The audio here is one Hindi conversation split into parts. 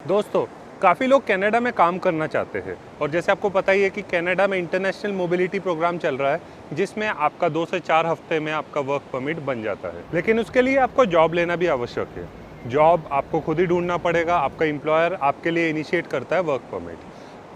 दोस्तों, काफ़ी लोग कनाडा में काम करना चाहते हैं और जैसे आपको पता ही है कि कनाडा में इंटरनेशनल मोबिलिटी प्रोग्राम चल रहा है, जिसमें आपका 2 से 4 हफ्ते में आपका वर्क परमिट बन जाता है। लेकिन उसके लिए आपको जॉब लेना भी आवश्यक है। जॉब आपको खुद ही ढूंढना पड़ेगा, आपका एम्प्लॉयर आपके लिए इनिशिएट करता है वर्क परमिट।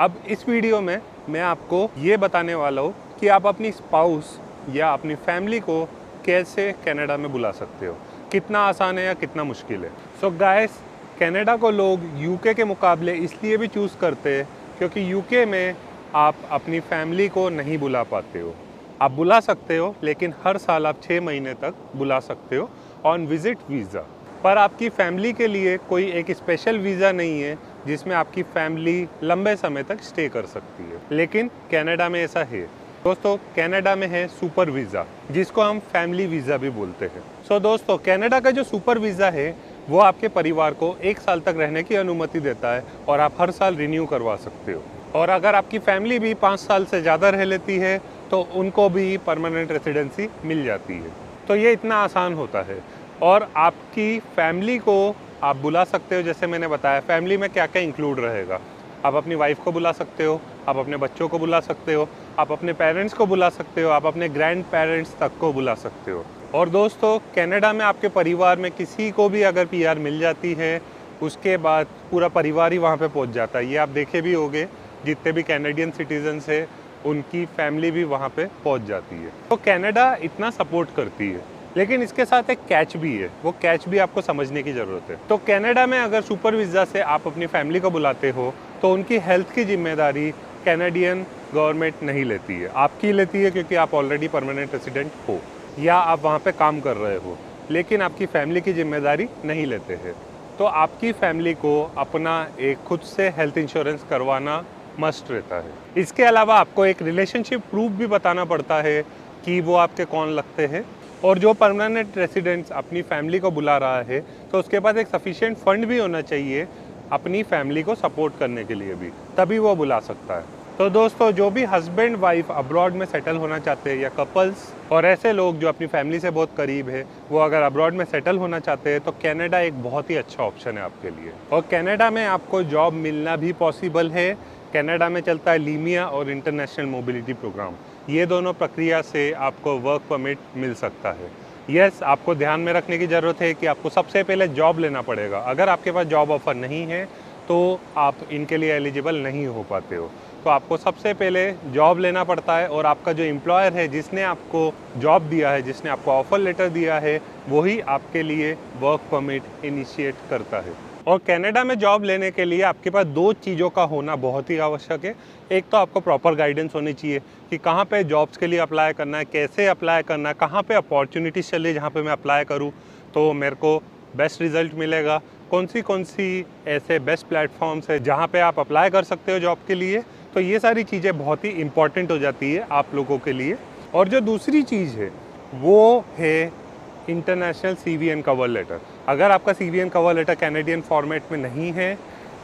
अब इस वीडियो में मैं आपको ये बताने वाला हूँ कि आप अपनी स्पाउस या अपनी फैमिली को कैसे कनाडा में बुला सकते हो। कितना आसान है या कितना मुश्किल है। सो गाइस, कनाडा को लोग यूके के मुकाबले इसलिए भी चूज़ करते हैं क्योंकि यूके में आप अपनी फैमिली को नहीं बुला पाते हो। आप बुला सकते हो, लेकिन हर साल आप 6 महीने तक बुला सकते हो ऑन विजिट वीज़ा। पर आपकी फैमिली के लिए कोई एक स्पेशल वीज़ा नहीं है जिसमें आपकी फैमिली लंबे समय तक स्टे कर सकती है, लेकिन कनाडा में ऐसा है। दोस्तों, कनाडा में है सुपर वीज़ा, जिसको हम फैमिली वीज़ा भी बोलते हैं। सो दोस्तों, कनाडा का जो सुपर वीज़ा है वो आपके परिवार को 1 साल तक रहने की अनुमति देता है और आप हर साल रिन्यू करवा सकते हो। और अगर आपकी फैमिली भी 5 साल से ज़्यादा रह लेती है तो उनको भी परमानेंट रेसिडेंसी मिल जाती है। तो ये इतना आसान होता है। और आपकी फैमिली को आप बुला सकते हो। जैसे मैंने बताया, फैमिली में क्या क्या इंक्लूड रहेगा। आप अपनी वाइफ को बुला सकते हो, आप अपने बच्चों को बुला सकते हो, आप अपने पेरेंट्स को बुला सकते हो, आप अपने ग्रैंड पेरेंट्स तक को बुला सकते हो। और दोस्तों, कनाडा में आपके परिवार में किसी को भी अगर पीआर मिल जाती है, उसके बाद पूरा परिवार ही वहाँ पे पहुँच जाता है। ये आप देखे भी होंगे, जितने भी कैनेडियन सिटीजन्स है उनकी फैमिली भी वहाँ पे पहुँच जाती है। तो कनाडा इतना सपोर्ट करती है, लेकिन इसके साथ एक कैच भी है। वो कैच भी आपको समझने की ज़रूरत है। तो कनाडा में अगर सुपर वीज़ा से आप अपनी फैमिली को बुलाते हो तो उनकी हेल्थ की जिम्मेदारी कैनेडियन गवर्नमेंट नहीं लेती है, आपकी लेती है, क्योंकि आप ऑलरेडी परमानेंट रेसिडेंट हो या आप वहाँ पे काम कर रहे हो। लेकिन आपकी फैमिली की जिम्मेदारी नहीं लेते हैं। तो आपकी फैमिली को अपना एक खुद से हेल्थ इंश्योरेंस करवाना मस्ट रहता है। इसके अलावा आपको एक रिलेशनशिप प्रूफ भी बताना पड़ता है कि वो आपके कौन लगते हैं। और जो परमानेंट रेसिडेंट्स अपनी फैमिली को बुला रहा है तो उसके पास एक सफिशिएंट फंड भी होना चाहिए अपनी फैमिली को सपोर्ट करने के लिए भी, तभी वो बुला सकता है। तो दोस्तों, जो भी हस्बैंड वाइफ अब्रॉड में सेटल होना चाहते हैं या कपल्स और ऐसे लोग जो अपनी फैमिली से बहुत करीब है, वो अगर अब्रॉड में सेटल होना चाहते हैं तो कनाडा एक बहुत ही अच्छा ऑप्शन है आपके लिए। और कनाडा में आपको जॉब मिलना भी पॉसिबल है। कनाडा में चलता है लीमिया और इंटरनेशनल मोबिलिटी प्रोग्राम। ये दोनों प्रक्रिया से आपको वर्क परमिट मिल सकता है। यस, आपको ध्यान में रखने की ज़रूरत है कि आपको सबसे पहले जॉब लेना पड़ेगा। अगर आपके पास जॉब ऑफ़र नहीं है तो आप इनके लिए एलिजिबल नहीं हो पाते हो। तो आपको सबसे पहले जॉब लेना पड़ता है और आपका जो एम्प्लॉयर है, जिसने आपको जॉब दिया है, जिसने आपको ऑफ़र लेटर दिया है, वही आपके लिए वर्क परमिट इनिशिएट करता है। और कनाडा में जॉब लेने के लिए आपके पास 2 चीज़ों का होना बहुत ही आवश्यक है। एक तो आपको प्रॉपर गाइडेंस होनी चाहिए कि कहाँ पे जॉब्स के लिए अप्लाई करना है, कैसे अप्लाई करना है, कहाँ पे अपॉर्चुनिटीज़ चल रही है जहाँ पे मैं अप्लाई करूँ तो मेरे को बेस्ट रिज़ल्ट मिलेगा, कौन सी ऐसे बेस्ट प्लेटफॉर्म्स है जहाँ पे आप अप्लाई कर सकते हो जॉब के लिए। तो ये सारी चीज़ें बहुत ही इंपॉर्टेंट हो जाती है आप लोगों के लिए। और जो दूसरी चीज़ है वो है इंटरनेशनल CVN कवर लेटर। अगर आपका CVN cover letter Canadian format में नहीं है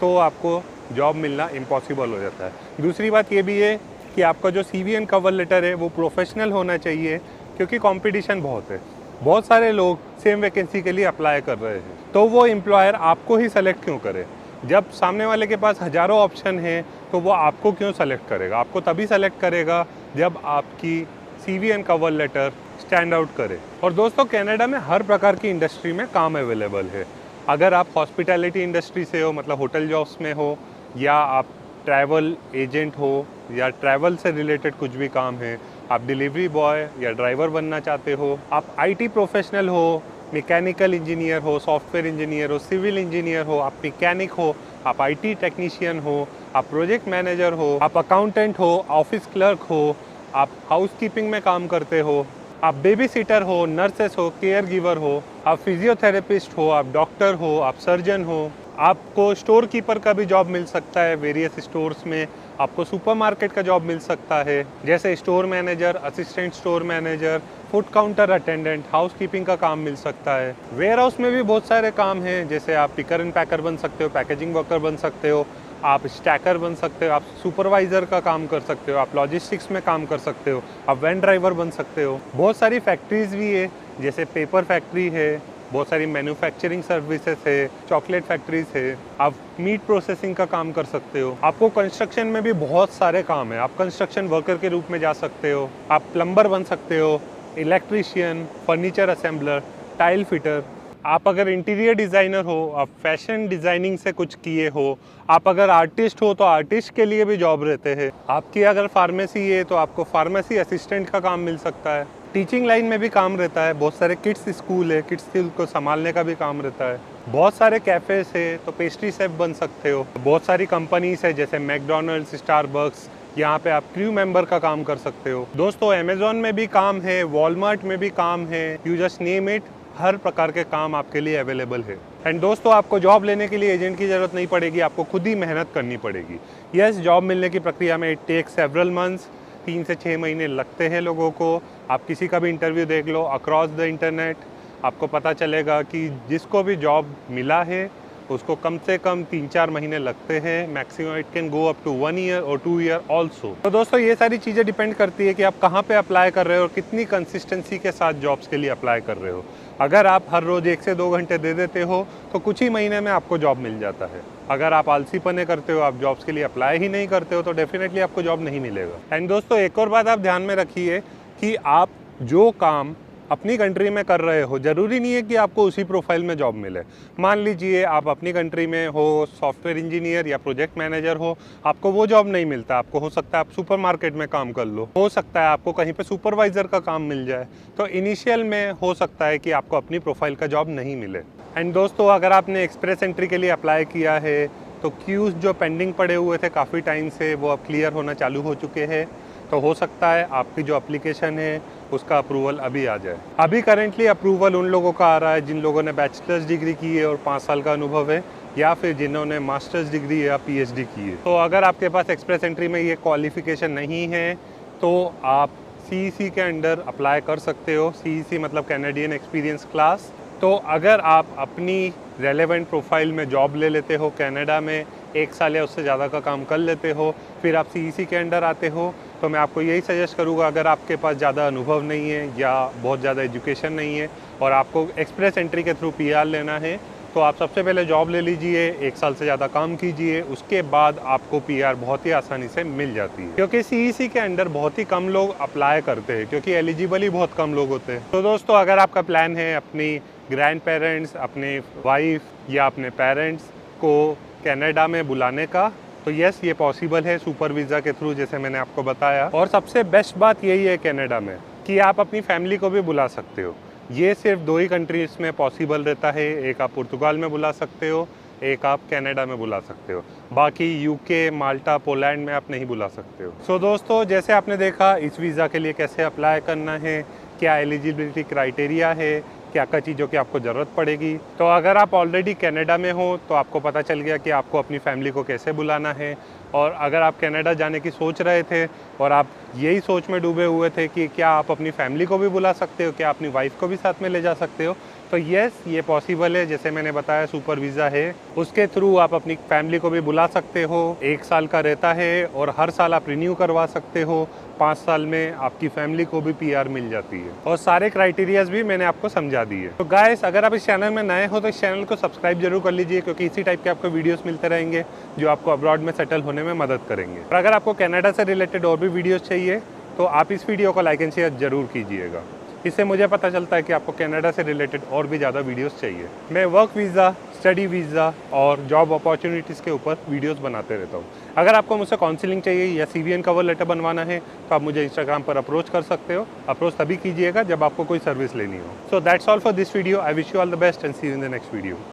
तो आपको जॉब मिलना इम्पॉसिबल हो जाता है। दूसरी बात ये भी है कि आपका जो CVN कवर लेटर है वो प्रोफेशनल होना चाहिए, क्योंकि कंपटीशन बहुत है। बहुत सारे लोग सेम वैकेंसी के लिए अप्लाई कर रहे हैं, तो वो एम्प्लॉयर आपको ही सेलेक्ट क्यों करे। जब सामने वाले के पास हज़ारों ऑप्शन हैं तो वो आपको क्यों सेलेक्ट करेगा। आपको तभी सेलेक्ट करेगा जब आपकी CVN cover letter stand out करे। और दोस्तों, कनाडा में हर प्रकार की इंडस्ट्री में काम अवेलेबल है। अगर आप हॉस्पिटैलिटी इंडस्ट्री से हो, मतलब होटल जॉब्स में हो, या आप ट्रैवल एजेंट हो, या ट्रैवल से रिलेटेड कुछ भी काम है, आप डिलीवरी बॉय या ड्राइवर बनना चाहते हो, आप IT प्रोफेशनल हो, मैकेनिकल इंजीनियर हो, सॉफ्टवेयर इंजीनियर हो, सिविल इंजीनियर हो, आप मैकेनिक हो, आप IT टेक्नीशियन हो, आप प्रोजेक्ट मैनेजर हो, आप अकाउंटेंट हो, ऑफिस क्लर्क हो, आप हाउसकीपिंग में काम करते हो, आप बेबी सीटर हो, नर्सेस हो, केयर गिवर हो, आप फिजियोथेरेपिस्ट हो, आप डॉक्टर हो, आप सर्जन हो, आपको स्टोर कीपर का भी जॉब मिल सकता है वेरियस स्टोर्स में, आपको सुपरमार्केट का जॉब मिल सकता है, जैसे store manager, assistant store manager, food counter attendant, housekeeping का काम मिल सकता है। वेयर हाउस में भी बहुत सारे काम हैं, जैसे आप पिकर एंड पैकर बन सकते हो, पैकेजिंग वर्कर बन सकते हो, आप स्टैकर बन सकते हो, आप सुपरवाइज़र का काम कर सकते हो, आप लॉजिस्टिक्स में काम कर सकते हो, आप वैन ड्राइवर बन सकते हो। बहुत सारी फैक्ट्रीज़ भी है, जैसे पेपर फैक्ट्री है, बहुत सारी मैन्युफैक्चरिंग सर्विसेज है, चॉकलेट फैक्ट्रीज है, आप मीट प्रोसेसिंग का काम कर सकते हो। आपको कंस्ट्रक्शन में भी बहुत सारे काम है, आप कंस्ट्रक्शन वर्कर के रूप में जा सकते हो, आप प्लम्बर बन सकते हो, electrician, furniture assembler, tile fitter. आप अगर इंटीरियर डिज़ाइनर हो, आप फैशन डिज़ाइनिंग से कुछ किए हो, आप अगर आर्टिस्ट हो तो आर्टिस्ट के लिए भी जॉब रहते हैं। आपकी अगर फार्मेसी है तो आपको फार्मेसी असिस्टेंट का काम मिल सकता है। टीचिंग लाइन में भी काम रहता है, बहुत सारे किड्स स्कूल है, किड्स स्कूल को संभालने का भी काम रहता है। बहुत सारे कैफ़ेज़ है तो पेस्ट्री शेफ बन सकते हो। बहुत सारी कंपनीज है जैसे मैकडोनल्ड्स, स्टारबक्स, यहाँ पे आप क्रू मेंबर का काम कर सकते हो। दोस्तों अमेज़ॉन में भी काम है, वॉलमार्ट में भी काम है, यू जस्ट नेम इट, हर प्रकार के काम आपके लिए अवेलेबल है। एंड दोस्तों आपको जॉब लेने के लिए एजेंट की ज़रूरत नहीं पड़ेगी, आपको खुद ही मेहनत करनी पड़ेगी। यस, जॉब मिलने की प्रक्रिया में इट टेक सेवरल मंथ्स, 3 से 6 महीने लगते हैं लोगों को। आप किसी का भी इंटरव्यू देख लो अक्रॉस द इंटरनेट, आपको पता चलेगा कि जिसको भी जॉब मिला है उसको कम से कम 3-4 महीने लगते हैं, maximum it can go up to 1 year और 2 ईयर ऑल्सो। तो दोस्तों ये सारी चीज़ें डिपेंड करती है कि आप कहाँ पे अप्लाई कर रहे हो और कितनी कंसिस्टेंसी के साथ जॉब्स के लिए अप्लाई कर रहे हो। अगर आप हर रोज़ 1 से 2 घंटे दे देते हो तो कुछ ही महीने में आपको जॉब मिल जाता है। अगर आप आलसीपने करते हो, आप जॉब्स के लिए अप्लाई ही नहीं करते हो तो डेफिनेटली आपको जॉब नहीं मिलेगा। एंड दोस्तों एक और बात आप ध्यान में रखिए कि आप जो काम अपनी कंट्री में कर रहे हो ज़रूरी नहीं है कि आपको उसी प्रोफाइल में जॉब मिले। मान लीजिए आप अपनी कंट्री में हो सॉफ्टवेयर इंजीनियर या प्रोजेक्ट मैनेजर हो, आपको वो जॉब नहीं मिलता, आपको हो सकता है आप सुपरमार्केट में काम कर लो, हो सकता है आपको कहीं पे सुपरवाइज़र का काम मिल जाए। तो इनिशियल में हो सकता है कि आपको अपनी प्रोफाइल का जॉब नहीं मिले। एंड दोस्तों अगर आपने एक्सप्रेस एंट्री के लिए अप्लाई किया है तो क्यूज़ जो पेंडिंग पड़े हुए थे काफ़ी टाइम से वो अब क्लियर होना चालू हो चुके हैं। तो हो सकता है आपकी जो एप्लीकेशन है उसका अप्रूवल अभी आ जाए। अभी करेंटली अप्रूवल उन लोगों का आ रहा है जिन लोगों ने बैचलर्स डिग्री की है और 5 साल का अनुभव है, या फिर जिन्होंने मास्टर्स डिग्री या पीएचडी की है। तो अगर आपके पास एक्सप्रेस एंट्री में ये क्वालिफिकेशन नहीं है तो आप सीईसी के अंडर अप्लाई कर सकते हो। सीईसी मतलब कैनेडियन एक्सपीरियंस क्लास। तो अगर आप अपनी रेलेवेंट प्रोफाइल में जॉब ले लेते हो कनाडा में, 1 साल या उससे ज़्यादा का काम कर लेते हो, फिर आप सीईसी के अंडर आते हो, तो मैं आपको यही सजेस्ट करूँगा अगर आपके पास ज़्यादा अनुभव नहीं है या बहुत ज़्यादा एजुकेशन नहीं है और आपको एक्सप्रेस एंट्री के थ्रू पीआर लेना है तो आप सबसे पहले जॉब ले लीजिए, 1 साल से ज़्यादा काम कीजिए, उसके बाद आपको पीआर बहुत ही आसानी से मिल जाती है। क्योंकि सीईसी के अंडर बहुत ही कम लोग अप्लाई करते हैं क्योंकि एलिजिबल ही बहुत कम लोग होते हैं। तो दोस्तों अगर आपका प्लान है अपनी ग्रैंड पेरेंट्स, अपने वाइफ या अपने पेरेंट्स को कनाडा में बुलाने का, तो यस ये पॉसिबल है सुपर वीज़ा के थ्रू, जैसे मैंने आपको बताया। और सबसे बेस्ट बात यही है कनाडा में कि आप अपनी फैमिली को भी बुला सकते हो। ये सिर्फ 2 ही कंट्रीज में पॉसिबल रहता है, एक आप पुर्तगाल में बुला सकते हो, एक आप कनाडा में बुला सकते हो, बाकी यूके, माल्टा, पोलैंड में आप नहीं बुला सकते हो। सो दोस्तों जैसे आपने देखा इस वीज़ा के लिए कैसे अप्लाई करना है, क्या एलिजिबिलिटी क्राइटेरिया है, क्या क्या चीज़ों की आपको ज़रूरत पड़ेगी। तो अगर आप ऑलरेडी कनाडा में हो तो आपको पता चल गया कि आपको अपनी फैमिली को कैसे बुलाना है। और अगर आप कनाडा जाने की सोच रहे थे और आप यही सोच में डूबे हुए थे कि क्या आप अपनी फैमिली को भी बुला सकते हो, क्या अपनी वाइफ को भी साथ में ले जा सकते हो, तो यस ये पॉसिबल है। जैसे मैंने बताया सुपर वीज़ा है, उसके थ्रू आप अपनी फैमिली को भी बुला सकते हो। 1 साल का रहता है और हर साल आप रिन्यू करवा सकते हो। 5 साल में आपकी फैमिली को भी पीआर मिल जाती है और सारे क्राइटेरियाज भी मैंने आपको समझा दिए। तो गाइस अगर आप इस चैनल में नए हो तो इस चैनल को सब्सक्राइब जरूर कर लीजिए क्योंकि इसी टाइप के आपको वीडियोस मिलते रहेंगे जो आपको अब्रॉड में सेटल होने में मदद करेंगे। और अगर आपको कनाडा से रिलेटेड और भी वीडियोस चाहिए तो आप इस वीडियो को लाइक एंड शेयर जरूर कीजिएगा। इससे मुझे पता चलता है कि आपको कनाडा से रिलेटेड और भी ज़्यादा वीडियोस चाहिए। मैं वर्क वीज़ा, स्टडी वीज़ा और जॉब अपॉर्चुनिटीज़ के ऊपर वीडियोस बनाते रहता हूँ। अगर आपको मुझसे काउंसलिंग चाहिए या सीवीएन कवर लेटर बनवाना है तो आप मुझे इंस्टाग्राम पर अप्रोच कर सकते हो। अप्रोच तभी कीजिएगा जब आपको कोई सर्विस लेनी हो। So that's all for this video. I wish you all the best and see you in the next video.